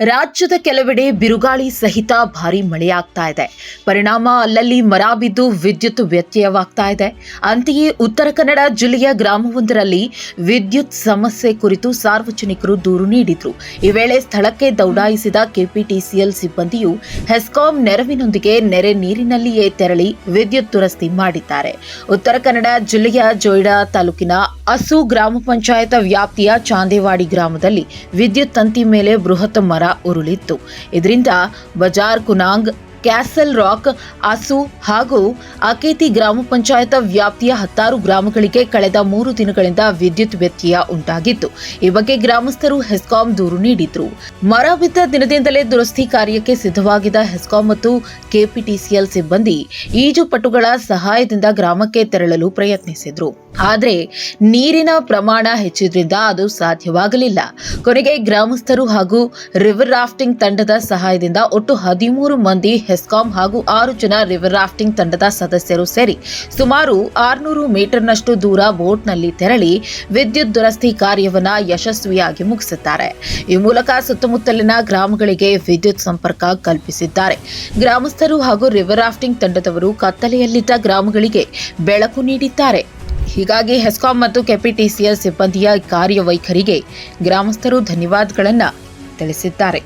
ರಾಜ್ಯದ ಕೆಲವೆಡೆ ಬಿರುಗಾಳಿ ಸಹಿತ ಭಾರೀ ಮಳೆಯಾಗ್ತಾ ಇದೆ. ಪರಿಣಾಮ ಅಲ್ಲಲ್ಲಿ ಮರ ಬಿದ್ದು ವಿದ್ಯುತ್ ವ್ಯತ್ಯಯವಾಗ್ತಾ ಇದೆ. ಅಂತೆಯೇ ಉತ್ತರ ಕನ್ನಡ ಜಿಲ್ಲೆಯ ಗ್ರಾಮವೊಂದರಲ್ಲಿ ವಿದ್ಯುತ್ ಸಮಸ್ಯೆ ಕುರಿತು ಸಾರ್ವಜನಿಕರು ದೂರು ನೀಡಿದ್ರು. ಈ ವೇಳೆ ಸ್ಥಳಕ್ಕೆ ದೌಡಾಯಿಸಿದ ಕೆಪಿಟಿಸಿಎಲ್ ಸಿಬ್ಬಂದಿಯು ಹೆಸ್ಕಾಂ ನೆರವಿನೊಂದಿಗೆ ನೆರೆ ನೀರಿನಲ್ಲಿಯೇ ತೆರಳಿ ವಿದ್ಯುತ್ ದುರಸ್ತಿ ಮಾಡಿದ್ದಾರೆ. ಉತ್ತರ ಕನ್ನಡ ಜಿಲ್ಲೆಯ ಜೊಯ್ಡಾ ತಾಲೂಕಿನ ಅಸು ಗ್ರಾಮ ಪಂಚಾಯತ್ ವ್ಯಾಪ್ತಿಯ ಚಾಂದೇವಾಡಿ ಗ್ರಾಮದಲ್ಲಿ ವಿದ್ಯುತ್ ತಂತಿ ಮೇಲೆ ಬೃಹತ್ ಮರ ಉರುಳಿತ್ತು. ಇದರಿಂದ ಬಜಾರ್ ಕುನಾಂಗ್, ಕ್ಯಾಸಲ್ ರಾಕ್, ಅಸು ಹಾಗೂ ಅಕೇತಿ ಗ್ರಾಮ ಪಂಚಾಯತ್ ವ್ಯಾಪ್ತಿಯ 16 ಗ್ರಾಮಗಳಿಗೆ ಕಳೆದ 3 ದಿನಗಳಿಂದ ವಿದ್ಯುತ್ ವ್ಯತ್ಯಯ ಉಂಟಾಗಿತ್ತು. ಈ ಬಗ್ಗೆ ಗ್ರಾಮಸ್ಥರು ಹೆಸ್ಕಾಂ ದೂರು ನೀಡಿದ್ರು. ಮರ ಬಿದ್ದ ದಿನದಿಂದಲೇ ದುರಸ್ತಿ ಕಾರ್ಯಕ್ಕೆ ಸಿದ್ಧವಾಗಿದ್ದ ಹೆಸ್ಕಾಂ ಮತ್ತು ಕೆಪಿಟಿಸಿಎಲ್ ಸಿಬ್ಬಂದಿ ಈಜುಪಟುಗಳ ಸಹಾಯದಿಂದ ಗ್ರಾಮಕ್ಕೆ ತೆರಳಲು ಪ್ರಯತ್ನಿಸಿದ್ರು. ಆದರೆ ನೀರಿನ ಪ್ರಮಾಣ ಹೆಚ್ಚಿದ್ರಿಂದ ಅದು ಸಾಧ್ಯವಾಗಲಿಲ್ಲ. ಕೊನೆಗೆ ಗ್ರಾಮಸ್ಥರು ಹಾಗೂ ರಿವರ್ ರಾಫ್ಟಿಂಗ್ ತಂಡದ ಸಹಾಯದಿಂದ ಒಟ್ಟು 13 ಮಂದಿ ಹೆಸ್ಕಾಂ ಹಾಗೂ 6 ಜನ ರಿವರ್ ರಾಫ್ಟಿಂಗ್ ತಂಡದ ಸದಸ್ಯರು ಸೇರಿ ಸುಮಾರು 600 ಮೀಟರ್ನಷ್ಟು ದೂರ ಬೋಟ್ನಲ್ಲಿ ತೆರಳಿ ವಿದ್ಯುತ್ ದುರಸ್ತಿ ಕಾರ್ಯವನ್ನ ಯಶಸ್ವಿಯಾಗಿ ಮುಗಿಸಿದ್ದಾರೆ. ಈ ಮೂಲಕ ಸುತ್ತಮುತ್ತಲಿನ ಗ್ರಾಮಗಳಿಗೆ ವಿದ್ಯುತ್ ಸಂಪರ್ಕ ಕಲ್ಪಿಸಿದ್ದಾರೆ. ಗ್ರಾಮಸ್ಥರು ಹಾಗೂ ರಿವರ್ ರಾಫ್ಟಿಂಗ್ ತಂಡದವರು ಕತ್ತಲೆಯಲ್ಲಿದ್ದ ಗ್ರಾಮಗಳಿಗೆ ಬೆಳಕು ನೀಡಿದ್ದಾರೆ. ಹೀಗಾಗಿ ಹೆಸ್ಕಾಂ ಮತ್ತು ಕೆಪಿಟಿಸಿಎಲ್ ಸಿಬ್ಬಂದಿಯ ಕಾರ್ಯವೈಖರಿಗೆ ಗ್ರಾಮಸ್ಥರು ಧನ್ಯವಾದಗಳನ್ನು ತಿಳಿಸಿದ್ದಾರೆ.